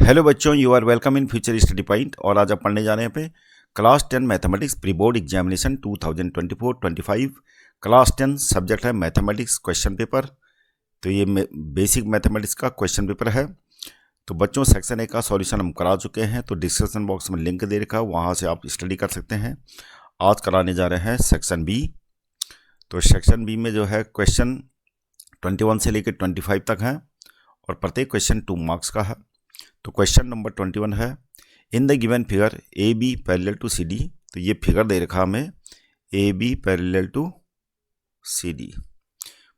Hello बच्चों, you are welcome in future study point. और आज आप पढ़ने जा रहे हैं पे class 10 mathematics pre board examination 2024-25। Class 10 subject है मैथमेटिक्स क्वेश्चन पेपर। तो ये बेसिक मैथमेटिक्स का क्वेश्चन पेपर है। तो बच्चों सेक्शन ए का सॉल्यूशन हम करा चुके हैं, तो डिस्क्रिप्शन बॉक्स में लिंक दे रखा है, वहाँ से आप स्टडी कर सकते हैं। आज कराने जा रहे हैं सेक्शन बी। तो सेक्शन बी में जो है क्वेश्चन 21 से लेकर 25 तक है और प्रत्येक क्वेश्चन 2 मार्क्स का है। तो क्वेश्चन नंबर 21 है, in the given figure A B parallel to C D. तो ये फिगर दे रखा हमें A B parallel to C D.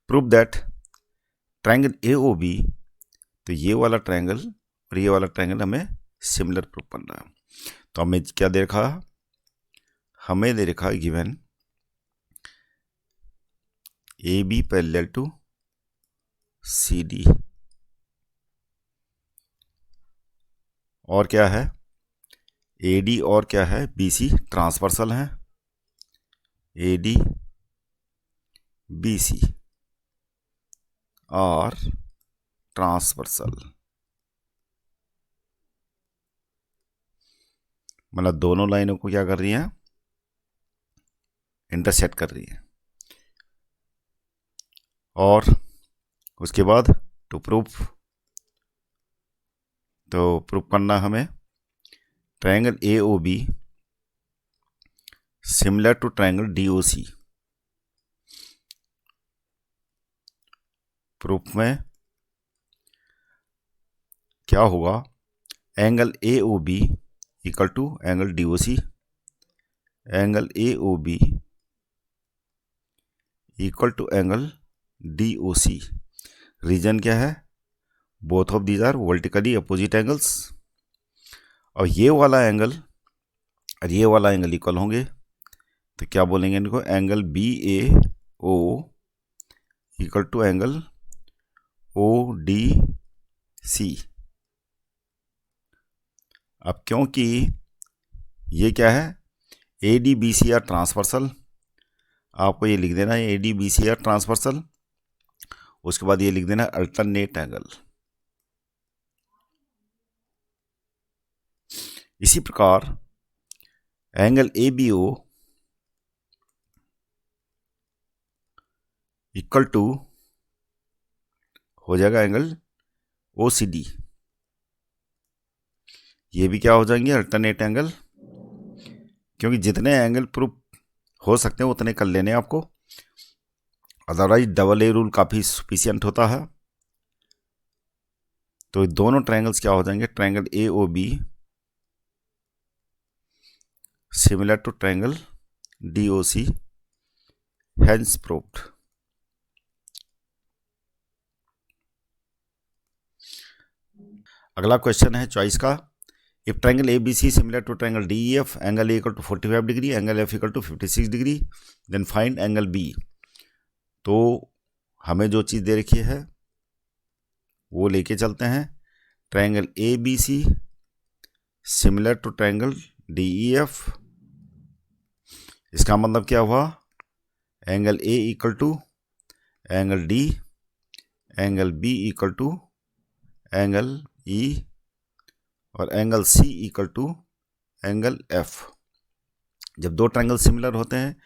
Prove that triangle A O B, तो ये वाला ट्रायंगल और ये वाला ट्रायंगल हमें सिमिलर प्रूव करना है। तो हमें क्या दे रखा, हमें दे रखा given A B parallel to C D, और क्या है ए डी, और क्या है बी सी ट्रांसवर्सल है, ए डी बी सी और ट्रांसवर्सल, मतलब दोनों लाइनों को क्या कर रही हैं, इंटरसेक्ट कर रही है। और उसके बाद टू प्रूफ, तो प्रूफ करना हमें triangle A O B similar to triangle D O C. Proof में क्या होगा, angle A O B equal to angle D O C, angle A O B equal to angle D O C. Reason क्या है, both of these are vertically opposite angles. और ये वाला angle और ये वाला एंगल इक्वल होंगे, तो क्या बोलेंगे इनको, angle B A O equal to angle O D C. अब क्योंकि ये क्या है, A D B C are transversal, आपको ये लिख देना है A D B C are transversal. उसके बाद ये लिख देना अल्टरनेट एंगल। इसी प्रकार angle A B O equal to हो जाएगा एंगल ओ सी डी। ये भी क्या हो जाएंगे, अल्टरनेट एंगल, क्योंकि जितने एंगल प्रूफ हो सकते हैं उतने कर लेने आपको, अदरवाइज डबल ए रूल काफ़ी सफिशियंट होता है। तो दोनों ट्रायंगल्स क्या हो जाएंगे, triangle A O B similar to triangle D O C, hence proved. अगला क्वेश्चन है चॉइस का, if triangle A B C similar to triangle D E F, angle A equal to 45 degree, angle F equal to 56 degree, then find angle B. तो हमें जो चीज़ दे रखी है वो लेके चलते हैं, triangle A B C similar to triangle D E F. इसका मतलब क्या हुआ, angle A equal to angle D, angle B equal to angle E, और angle C equal to angle F. जब दो ट्रायंगल सिमिलर होते हैं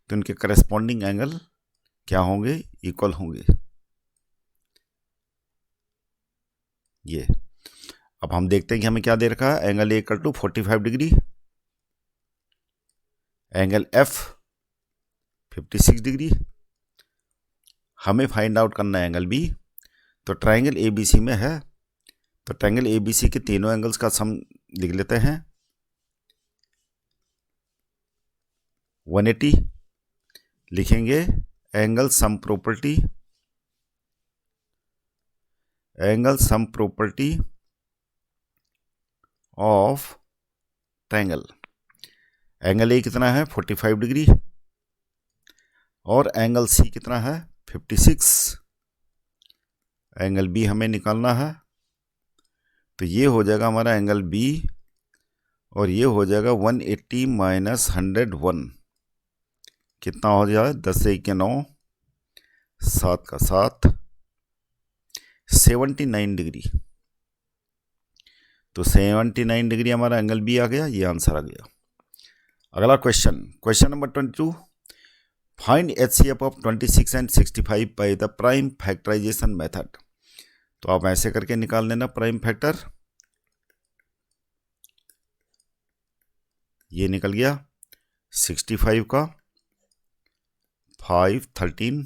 तो इनके करस्पॉन्डिंग एंगल क्या होंगे, इक्वल होंगे। ये अब हम देखते हैं कि हमें क्या दे रखा है, angle A equal to 45 degree, angle F 56 degree. हमें फाइंड आउट करना है एंगल बी। तो ट्रायंगल ए बी सी में है, तो ट्रायंगल ए बी सी के तीनों एंगल्स का सम लिख लेते हैं, 180 लिखेंगे। Angle sum property, angle sum property of triangle, angle A कितना है 45 डिग्री और एंगल सी कितना है 56। एंगल बी हमें निकालना है, तो ये हो जाएगा हमारा एंगल बी, और ये हो जाएगा 180 माइनस 101, कितना हो जाए 10 से 1 के 9, 7 का 7, 79 डिग्री। तो 79 डिग्री हमारा एंगल बी आ गया, ये आंसर आ गया। अगला question number 22, find HCF of 26 and 65 by the prime factorisation method. तो आप ऐसे करके निकाल लेना प्राइम फैक्टर, ये निकल गया 65 का 5 13,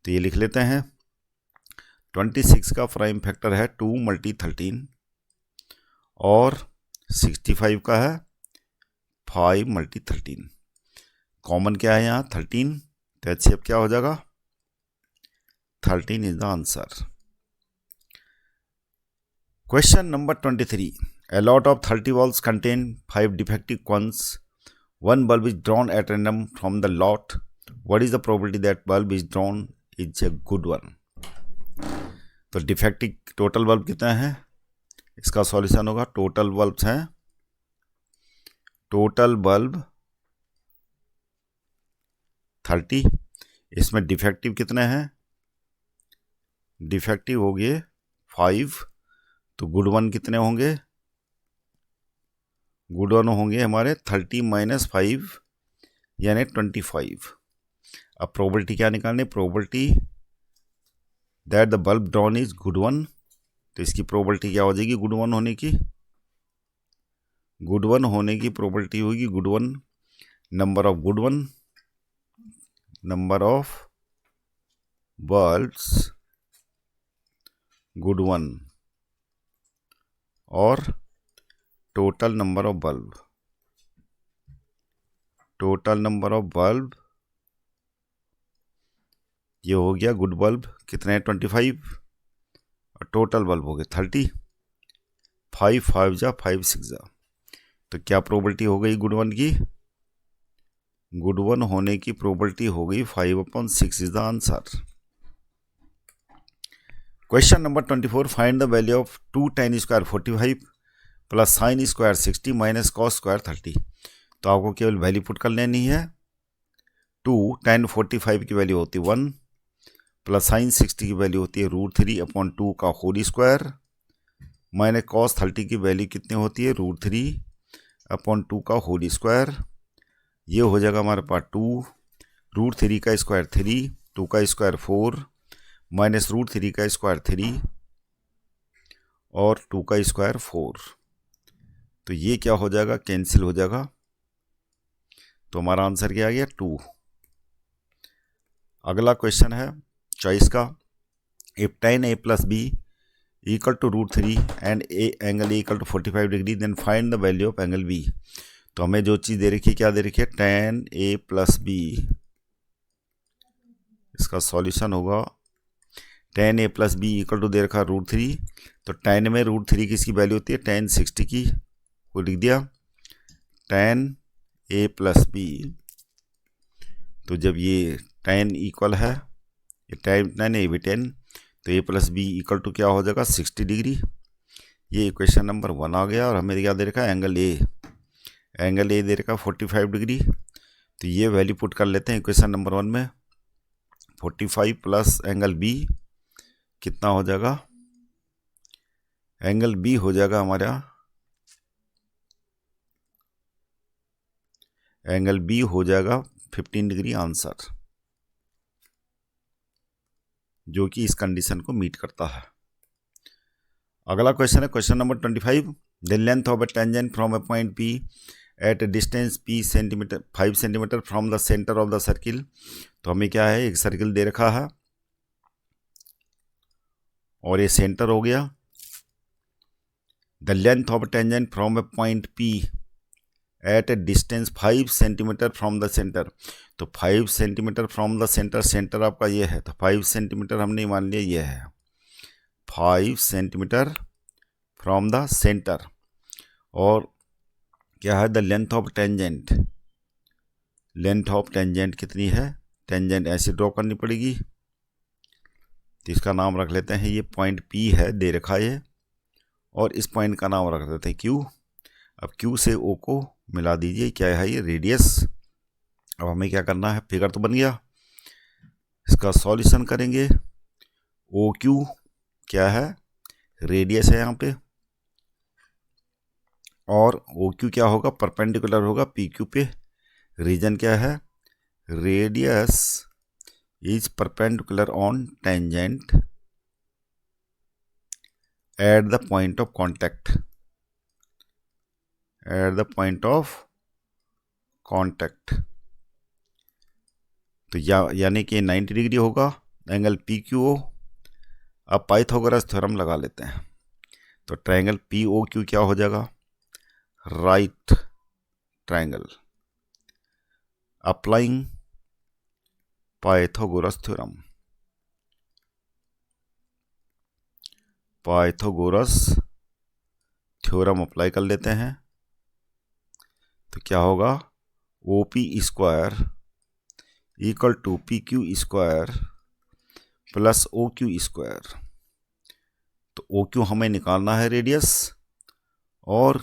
तो ये लिख लेते हैं 26 का प्राइम फैक्टर है 2 × 13 और 65 का है 5 × 13। कॉमन क्या है यहाँ 13, तो HCF क्या हो जाएगा 13 is the answer. Question number 23, a lot of 30 bulbs contain 5 defective ones. One bulb is drawn at random from the lot. What is the probability that bulb is drawn is a good one? तो defective total bulb कितना है, इसका solution होगा total bulbs हैं, total bulb 30, इसमें defective कितने हैं, defective हो गए 5, तो गुड वन कितने होंगे, गुड वन होंगे हमारे 30 - 5 यानी 25। अब प्रोबेबिलिटी क्या निकालनी, probability that the bulb drawn is good one, तो इसकी प्रोबेबिलिटी क्या हो जाएगी गुड वन होने की, गुड वन होने की प्रोबेबिलिटी होगी good one, number of good one, number of bulbs good one और total number of bulb, total number of bulb ये हो गया गुड बल्ब कितने हैं 25 और टोटल बल्ब हो गए 30, 5 5 जा 5 6 जा, तो क्या प्रोबेबिलिटी हो गई गुड वन की, गुड वन होने की प्रोबेबिलिटी हो गई 5/6 is the answer. Question number 24, find the value of 2 tan square 45 plus sin square 60 minus cos square 30। तो आपको केवल वैल्यू पुट कर लेनी है, 2 tan 45 की वैल्यू होती है 1 प्लस sin 60 की वैल्यू होती है √3/2 का होल स्क्वायर माइनस cos 30 की वैल्यू कितनी होती है √3/2 का होल स्क्वायर, ये हो जाएगा हमारे पास 2 √3 का स्क्वायर 3, 2 का स्क्वायर 4 माइनस √3 का स्क्वायर 3 और 2 का स्क्वायर 4, तो ये क्या हो जाएगा कैंसिल हो जाएगा, तो हमारा आंसर क्या आ गया 2। अगला क्वेश्चन है चॉइस का, if tan A + B equal to √3 and angle A equal to 45 degree then find the value of angle B। तो हमें जो चीज़ दे रखी है क्या दे रखी है tan A + B, इसका सॉल्यूशन होगा tan A + B equal to दे रखा √3, तो tan में √3 किसकी वैल्यू होती है tan 60 की, वो लिख दिया tan A + B, तो जब ये tan इक्वल है ये tan A भी tan, तो A + B इक्वल टू क्या हो जाएगा 60 डिग्री, ये इक्वेशन नंबर 1 आ गया। और हमें क्या दे रखा है एंगल A दे रखा 45 डिग्री, तो ये वैल्यू पुट कर लेते हैं इक्वेशन नंबर 1 में, 45 प्लस एंगल B कितना हो जाएगा, एंगल B हो जाएगा हमारा, एंगल B हो जाएगा 15 डिग्री आंसर, जो कि इस कंडीशन को मीट करता है। अगला क्वेश्चन है question number 25, the length of a tangent from a point P at a distance P centimetre 5 centimetre from the centre of the circle. तो हमें क्या है एक सर्किल दे रखा है और ये सेंटर हो गया, the length of tangent from a point P at a distance 5 centimetre from the centre. तो 5 centimetre from the centre, centre आपका ये है, तो 5 सेंटीमीटर हमने मान लिया ये है 5 सेंटीमीटर फ्रॉम द सेंटर, और क्या है the length of tangent, length of tangent कितनी है, टेंजेंट ऐसे ड्रॉ करनी पड़ेगी, तो इसका नाम रख लेते हैं, ये पॉइंट P है दे रखा है, और इस पॉइंट का नाम रख देते हैं Q। अब Q से O को मिला दीजिए, क्या है ये रेडियस। अब हमें क्या करना है, फिगर तो बन गया, इसका सॉल्यूशन करेंगे, OQ क्या है रेडियस है यहाँ पे, और ओ क्यू क्या होगा, परपेंडिकुलर होगा पी क्यू पे। रीजन क्या है, radius is perpendicular on tangent at the point of contact, at the point of contact. तो यानी कि 90 डिग्री होगा एंगल पी क्यू ओ। अब पाइथागोरस थ्योरम लगा लेते हैं। तो ट्रायंगल पी ओ क्यू क्या हो जाएगा, right triangle. Applying Pythagoras theorem, Pythagoras theorem apply कर लेते हैं। तो क्या होगा, O P square equal to P Q square plus O Q square. तो ओ क्यू हमें निकालना है रेडियस, और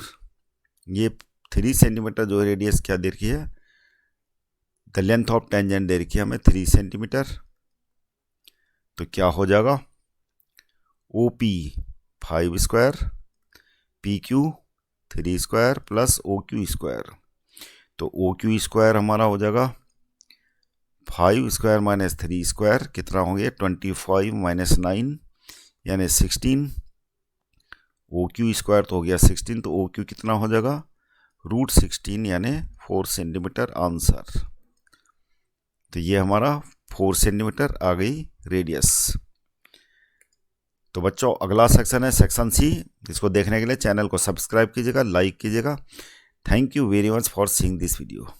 ये 3 सेंटीमीटर जो रेडियस क्या दे रखी है, द लेंथ ऑफ टेंजेंट दे रखी है हमें 3 सेंटीमीटर। तो क्या हो जाएगा, O P 5 square, P Q 3 square plus O Q square. तो ओ क्यू स्क्वायर हमारा हो जाएगा 5 स्क्वायर माइनस 3 स्क्वायर, कितना हो गया 25 माइनस 9 यानी 16। ओ क्यू स्क्वायर तो हो गया 16, तो ओ क्यू कितना हो जाएगा, √16 यानी 4 सेंटीमीटर आंसर। तो ये हमारा 4 सेंटीमीटर आ गई रेडियस। तो बच्चों अगला सेक्शन है सेक्शन सी। इसको देखने के लिए चैनल को सब्सक्राइब कीजिएगा, लाइक कीजिएगा। Thank you very much for seeing this video.